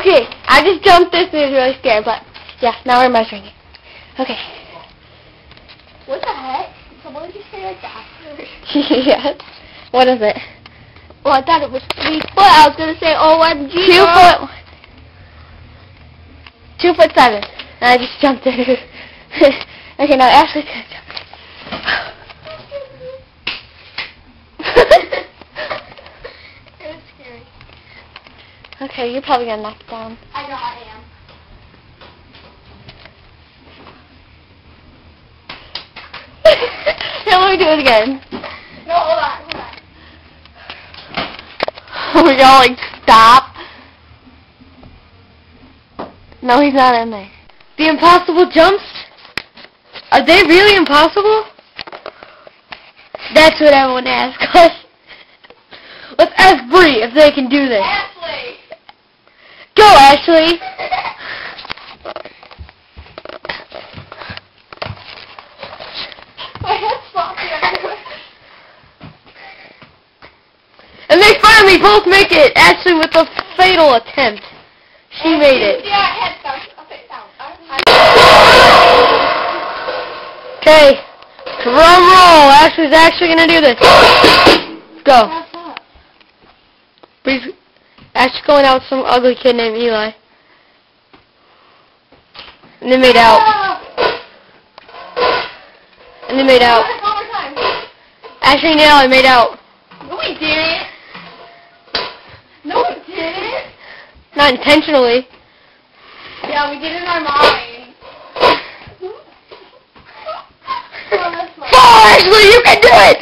Okay, I just jumped this and it was really scary, but yeah, now we're measuring it. Okay. What the heck? Someone just say like that? Yes. What is it? Well, I thought it was 3 foot. I was gonna say OMG. 2 foot 7. And I just jumped it. Okay, now Ashley's gonna jump. It was scary. Okay, you're probably gonna knock it down. I know I am. Here, let me do it again. No, hold on. We're going, stop. No, he's not in there. The impossible jumps? Are they really impossible? That's what everyone asks us. Let's ask Bree if they can do this. Ashley! Go, Ashley! My head's flopping everywhere. And they finally both make it! Ashley with a fatal attempt. She made it. Yeah, head down. Okay, down. Okay. Drum roll. Ashley's actually gonna do this. Go. Bree's Ashley's going out with some ugly kid named Eli. And they made out. And they made out. One more time. Ashley and Eli made out. No, we didn't. No, we didn't. Not intentionally. Yeah, we did it in our mind. Oh, that's Go, Ashley, you can do it!